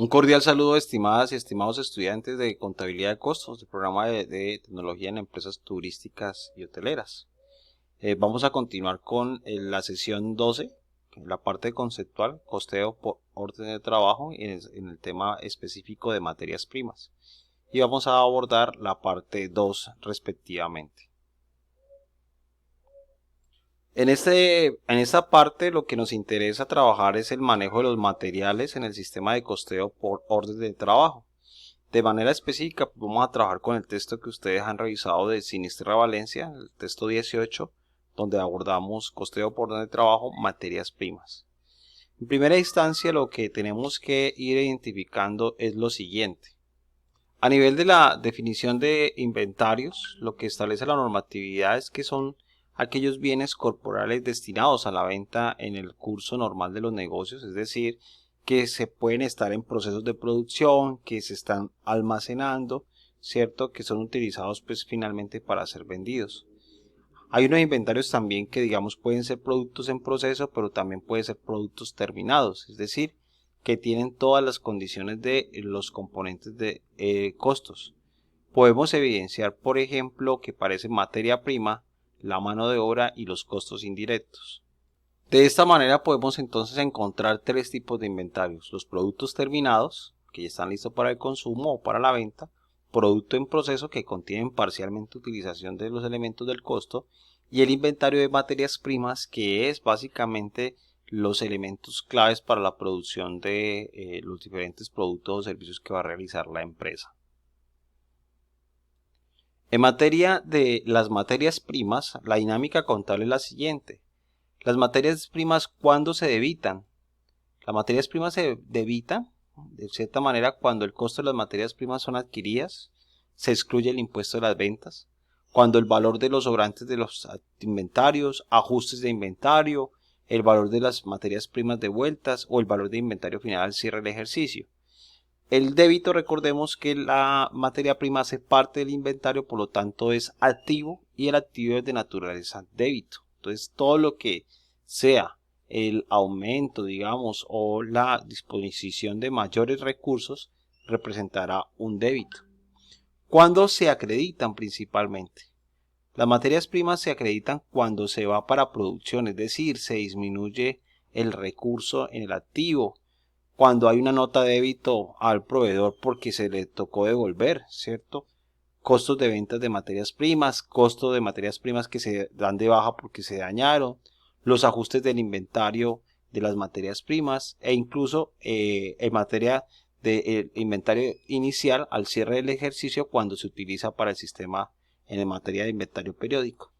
Un cordial saludo, estimadas y estimados estudiantes de Contabilidad de Costos del programa de Tecnología en Empresas Turísticas y Hoteleras. Vamos a continuar con la sesión 12, la parte conceptual, costeo por orden de trabajo en el tema específico de materias primas. Y vamos a abordar la parte 2 respectivamente. En esta parte lo que nos interesa trabajar es el manejo de los materiales en el sistema de costeo por orden de trabajo. De manera específica, vamos a trabajar con el texto que ustedes han revisado de Sinisterra Valencia, el texto 18, donde abordamos costeo por orden de trabajo, materias primas. En primera instancia, lo que tenemos que ir identificando es lo siguiente. A nivel de la definición de inventarios, lo que establece la normatividad es que son aquellos bienes corporales destinados a la venta en el curso normal de los negocios, es decir, que se pueden estar en procesos de producción, que se están almacenando, ¿cierto? Que son utilizados pues finalmente para ser vendidos. Hay unos inventarios también que digamos pueden ser productos en proceso, pero también pueden ser productos terminados, es decir, que tienen todas las condiciones de los componentes de costos. Podemos evidenciar, por ejemplo, que parece materia prima, la mano de obra y los costos indirectos. De esta manera podemos entonces encontrar tres tipos de inventarios: los productos terminados, que ya están listos para el consumo o para la venta; producto en proceso, que contienen parcialmente utilización de los elementos del costo; y el inventario de materias primas, que es básicamente los elementos claves para la producción de los diferentes productos o servicios que va a realizar la empresa. En materia de las materias primas, la dinámica contable es la siguiente. Las materias primas, ¿cuándo se debitan? Las materias primas se debitan de cierta manera cuando el costo de las materias primas son adquiridas, se excluye el impuesto de las ventas; cuando el valor de los sobrantes de los inventarios, ajustes de inventario, el valor de las materias primas devueltas o el valor de inventario final al cierre del ejercicio. El débito, recordemos que la materia prima hace parte del inventario, por lo tanto es activo, y el activo es de naturaleza débito. Entonces todo lo que sea el aumento, digamos, o la disposición de mayores recursos representará un débito. ¿Cuándo se acreditan principalmente? Las materias primas se acreditan cuando se va para producción, es decir, se disminuye el recurso en el activo, cuando hay una nota de débito al proveedor porque se le tocó devolver, ¿cierto? Costos de ventas de materias primas, costos de materias primas que se dan de baja porque se dañaron, los ajustes del inventario de las materias primas e incluso en materia del inventario inicial al cierre del ejercicio cuando se utiliza para el sistema en materia de inventario periódico.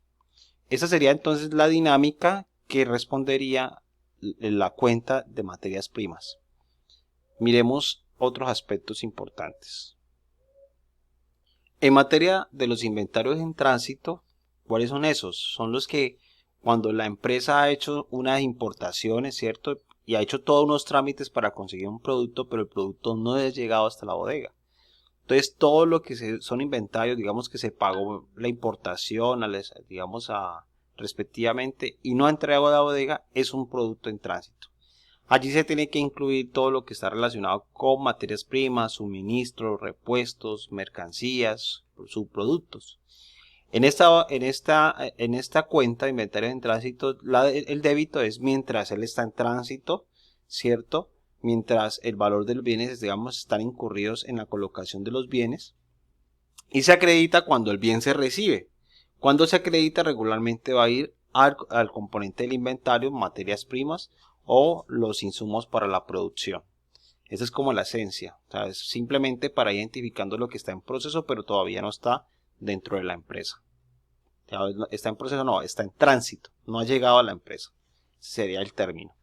Esa sería entonces la dinámica que respondería la cuenta de materias primas. Miremos otros aspectos importantes. En materia de los inventarios en tránsito, ¿cuáles son esos? Son los que cuando la empresa ha hecho unas importaciones, ¿cierto? Y ha hecho todos unos trámites para conseguir un producto, pero el producto no es llegado hasta la bodega. Entonces todo lo que son inventarios, digamos que se pagó la importación, respectivamente, y no ha entregado a la bodega, es un producto en tránsito. Allí se tiene que incluir todo lo que está relacionado con materias primas, suministros, repuestos, mercancías, subproductos. En esta cuenta de inventario en tránsito, el débito es mientras él está en tránsito, ¿cierto? Mientras el valor de los bienes, digamos, están incurridos en la colocación de los bienes. Y se acredita cuando el bien se recibe. Cuando se acredita, regularmente va a ir al componente del inventario, materias primas o los insumos para la producción. Esa es como la esencia, o sea, es simplemente para identificando lo que está en proceso pero todavía no está dentro de la empresa. Está en proceso, no, está en tránsito, no ha llegado a la empresa. Ese sería el término.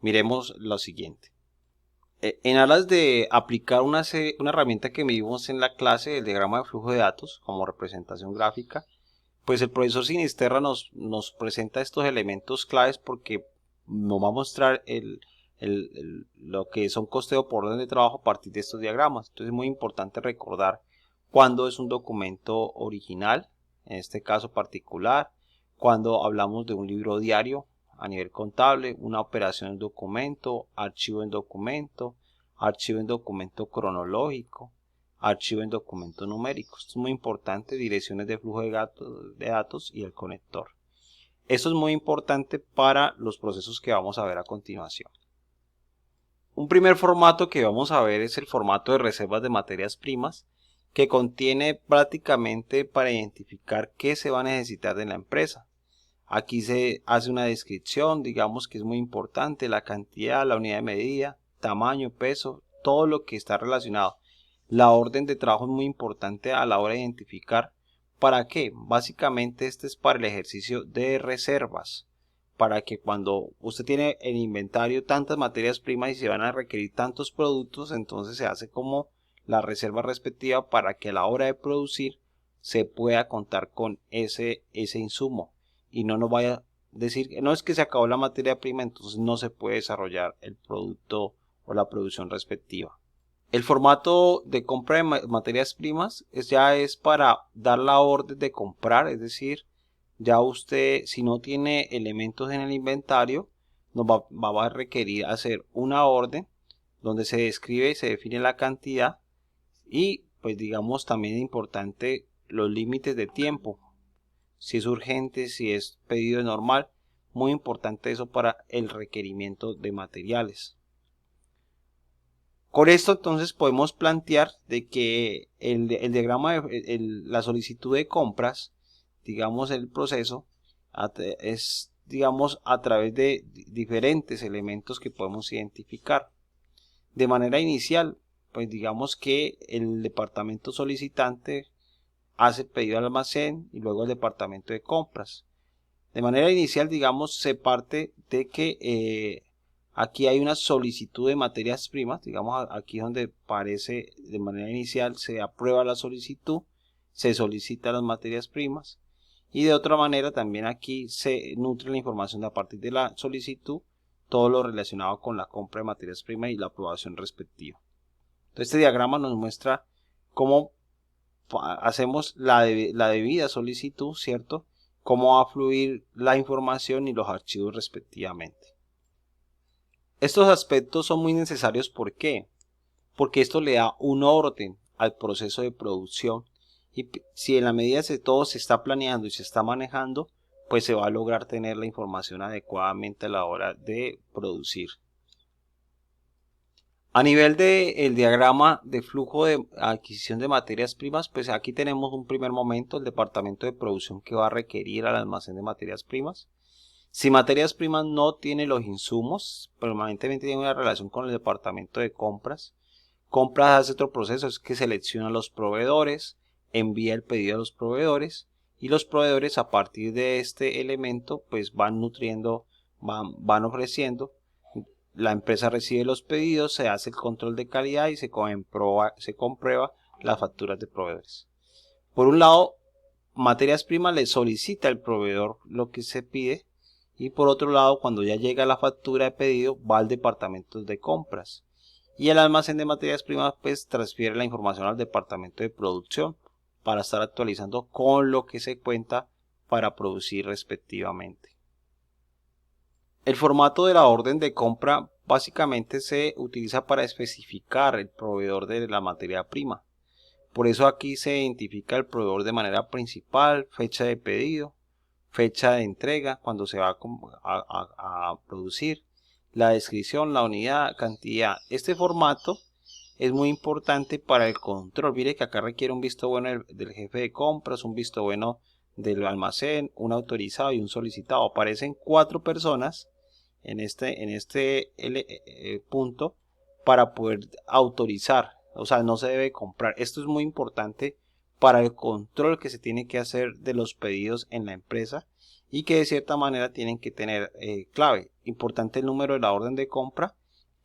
Miremos lo siguiente. En aras de aplicar una herramienta que vimos en la clase, el diagrama de flujo de datos como representación gráfica, pues el profesor Sinisterra nos presenta estos elementos claves porque nos va a mostrar lo que son costeo por orden de trabajo a partir de estos diagramas. Entonces es muy importante recordar cuándo es un documento original, en este caso particular, cuando hablamos de un libro diario a nivel contable, una operación en documento, archivo en documento, archivo en documento cronológico, archivo en documento numérico. Esto es muy importante, direcciones de flujo de datos y el conector. Esto es muy importante para los procesos que vamos a ver a continuación. Un primer formato que vamos a ver es el formato de reservas de materias primas, que contiene prácticamente para identificar qué se va a necesitar de la empresa. Aquí se hace una descripción, digamos que es muy importante, la cantidad, la unidad de medida, tamaño, peso, todo lo que está relacionado. La orden de trabajo es muy importante a la hora de identificar. ¿Para qué? Básicamente este es para el ejercicio de reservas, para que cuando usted tiene en inventario tantas materias primas y se van a requerir tantos productos, entonces se hace como la reserva respectiva para que a la hora de producir se pueda contar con ese insumo y no nos vaya a decir que no, es que se acabó la materia prima, entonces no se puede desarrollar el producto o la producción respectiva. El formato de compra de materias primas ya es para dar la orden de comprar, es decir, ya usted, si no tiene elementos en el inventario, nos va a requerir hacer una orden donde se describe y se define la cantidad y pues digamos también es importante los límites de tiempo, si es urgente, si es pedido normal, muy importante eso para el requerimiento de materiales. Con esto entonces podemos plantear de que el diagrama de la solicitud de compras, digamos el proceso, es digamos a través de diferentes elementos que podemos identificar. De manera inicial, pues digamos que el departamento solicitante hace el pedido al almacén y luego el departamento de compras. De manera inicial, digamos, se parte de que aquí hay una solicitud de materias primas, digamos aquí donde parece de manera inicial se aprueba la solicitud, se solicita las materias primas y de otra manera también aquí se nutre la información a partir de la solicitud, todo lo relacionado con la compra de materias primas y la aprobación respectiva. Entonces este diagrama nos muestra cómo hacemos la debida solicitud, ¿cierto? Cómo va a fluir la información y los archivos respectivamente. Estos aspectos son muy necesarios, ¿por qué? Porque esto le da un orden al proceso de producción y si en la medida que todo se está planeando y se está manejando, pues se va a lograr tener la información adecuadamente a la hora de producir. A nivel del diagrama de flujo de adquisición de materias primas, pues aquí tenemos un primer momento, el departamento de producción que va a requerir al almacén de materias primas. Si materias primas no tiene los insumos, permanentemente tiene una relación con el departamento de compras. Compras hace otro proceso, es que selecciona a los proveedores, envía el pedido a los proveedores y los proveedores a partir de este elemento pues van nutriendo, van ofreciendo. La empresa recibe los pedidos, se hace el control de calidad y se comprueba las facturas de proveedores. Por un lado, materias primas le solicita al proveedor lo que se pide y por otro lado, cuando ya llega la factura de pedido, va al departamento de compras y el almacén de materias primas pues transfiere la información al departamento de producción para estar actualizando con lo que se cuenta para producir respectivamente. El formato de la orden de compra básicamente se utiliza para especificar el proveedor de la materia prima. Por eso aquí se identifica el proveedor de manera principal, fecha de pedido, fecha de entrega cuando se va a producir, la descripción, la unidad, cantidad. Este formato es muy importante para el control. Mire que acá requiere un visto bueno del jefe de compras, un visto bueno del almacén, un autorizado y un solicitado. Aparecen 4 personas en este punto para poder autorizar, o sea, no se debe comprar. Esto es muy importante para el control que se tiene que hacer de los pedidos en la empresa y que de cierta manera tienen que tener clave. Importante el número de la orden de compra,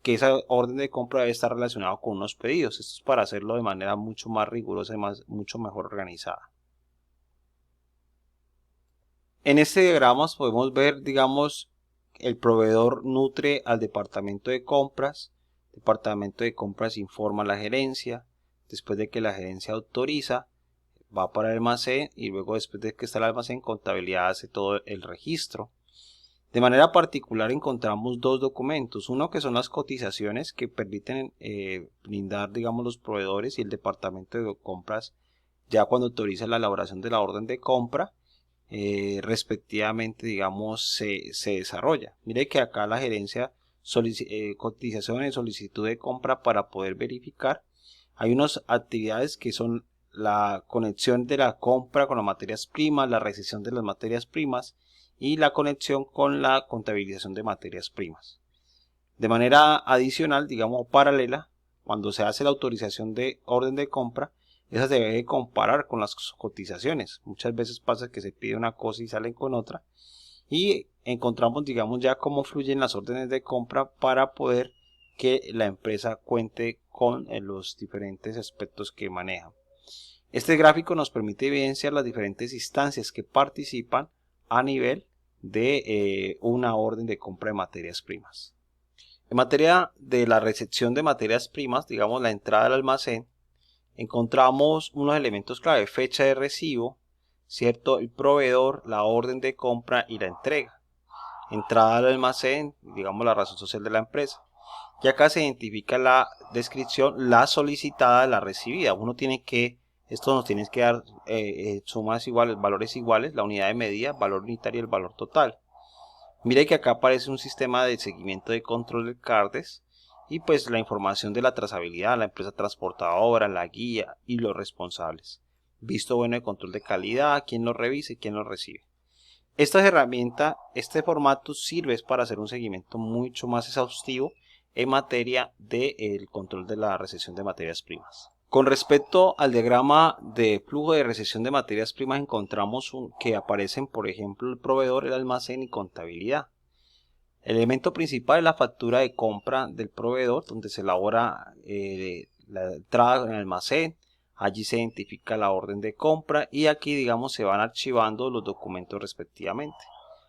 que esa orden de compra debe estar relacionada con unos pedidos. Esto es para hacerlo de manera mucho más rigurosa y mucho mejor organizada. En este diagrama podemos ver, digamos, el proveedor nutre al departamento de compras. El departamento de compras informa a la gerencia. Después de que la gerencia autoriza, va para el almacén y luego después de que está el almacén, contabilidad hace todo el registro. De manera particular encontramos dos documentos, uno que son las cotizaciones que permiten brindar, digamos, los proveedores y el departamento de compras ya cuando autoriza la elaboración de la orden de compra, respectivamente, digamos, se desarrolla. Mire que acá la gerencia cotizaciones, solicitud de compra para poder verificar. Hay unas actividades que son la conexión de la compra con las materias primas, la recepción de las materias primas y la conexión con la contabilización de materias primas. De manera adicional, digamos paralela, cuando se hace la autorización de orden de compra, esa se debe comparar con las cotizaciones. Muchas veces pasa que se pide una cosa y salen con otra. Y encontramos, digamos, ya cómo fluyen las órdenes de compra para poder que la empresa cuente con los diferentes aspectos que maneja. Este gráfico nos permite evidenciar las diferentes instancias que participan a nivel de una orden de compra de materias primas. En materia de la recepción de materias primas, digamos la entrada al almacén, encontramos unos elementos clave: fecha de recibo, ¿cierto? El proveedor, la orden de compra y la entrega. Entrada al almacén, digamos la razón social de la empresa. Y acá se identifica la descripción, la solicitada, la recibida. Esto nos tiene que dar sumas iguales, valores iguales, la unidad de medida, valor unitario y el valor total. Mire que acá aparece un sistema de seguimiento de control de CARDES y pues la información de la trazabilidad, la empresa transportadora, la guía y los responsables. Visto bueno de control de calidad, quién lo revisa y quién lo recibe. Esta herramienta, este formato sirve para hacer un seguimiento mucho más exhaustivo en materia del control de la recepción de materias primas. Con respecto al diagrama de flujo de recepción de materias primas, encontramos que aparecen, por ejemplo, el proveedor, el almacén y contabilidad. El elemento principal es la factura de compra del proveedor, donde se elabora la entrada en el almacén. Allí se identifica la orden de compra y aquí, digamos, se van archivando los documentos respectivamente.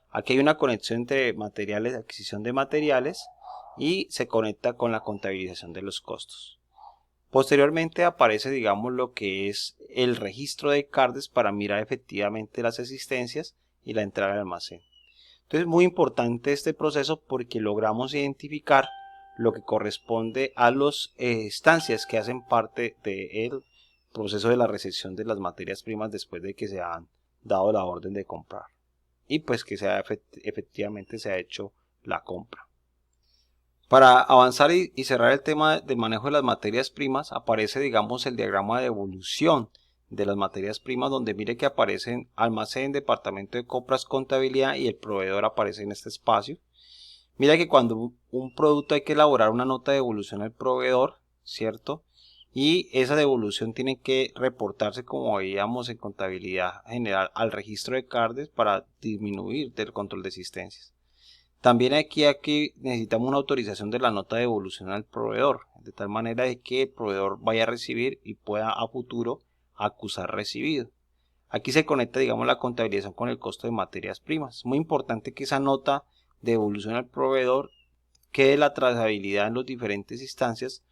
Aquí hay una conexión entre materiales, adquisición de materiales, y se conecta con la contabilización de los costos. Posteriormente aparece, digamos, lo que es el registro de CARDES para mirar efectivamente las existencias y la entrada al almacén. Entonces es muy importante este proceso porque logramos identificar lo que corresponde a las estancias que hacen parte del proceso de la recepción de las materias primas después de que se han dado la orden de comprar y pues que efectivamente se ha hecho la compra. Para avanzar y cerrar el tema del manejo de las materias primas, aparece, digamos, el diagrama de evolución de las materias primas, donde mire que aparecen almacén, departamento de compras, contabilidad y el proveedor aparece en este espacio. Mira que cuando un producto hay que elaborar una nota de devolución al proveedor, ¿cierto? Y esa devolución tiene que reportarse, como veíamos en contabilidad general, al registro de CARDES para disminuir del control de existencias. También aquí necesitamos una autorización de la nota de devolución al proveedor, de tal manera de que el proveedor vaya a recibir y pueda a futuro acusar recibido. Aquí se conecta, digamos, la contabilización con el costo de materias primas. Es muy importante que esa nota de devolución al proveedor quede la trazabilidad en las diferentes instancias,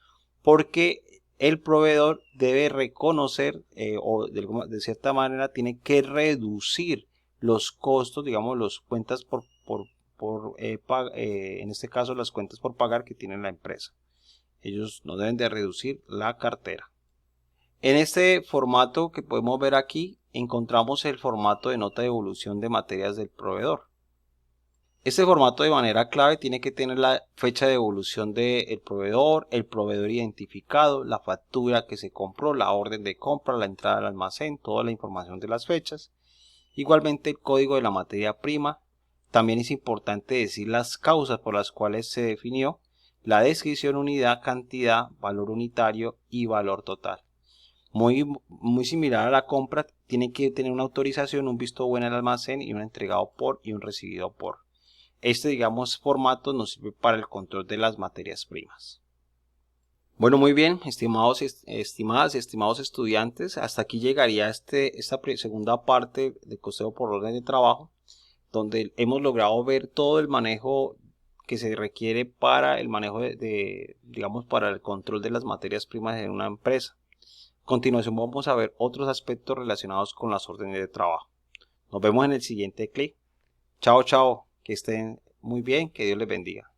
porque el proveedor debe reconocer o de cierta manera tiene que reducir los costos, digamos, las cuentas en este caso las cuentas por pagar que tiene la empresa. Ellos no deben de reducir la cartera. En este formato que podemos ver aquí encontramos el formato de nota de devolución de materias del proveedor. Este formato de manera clave tiene que tener la fecha de devolución del proveedor, el proveedor identificado, la factura que se compró, la orden de compra, la entrada al almacén, toda la información de las fechas. Igualmente el código de la materia prima. También es importante decir las causas por las cuales se definió, la descripción, unidad, cantidad, valor unitario y valor total. Muy similar a la compra, tiene que tener una autorización, un visto bueno en el almacén y un entregado por y un recibido por. Este, digamos, formato nos sirve para el control de las materias primas. Bueno, muy bien, estimados y estimados estudiantes, hasta aquí llegaría esta segunda parte de costeo por orden de trabajo, donde hemos logrado ver todo el manejo que se requiere para el manejo digamos, para el control de las materias primas en una empresa. A continuación vamos a ver otros aspectos relacionados con las órdenes de trabajo. Nos vemos en el siguiente clip. Chao, chao. Que estén muy bien, que Dios les bendiga.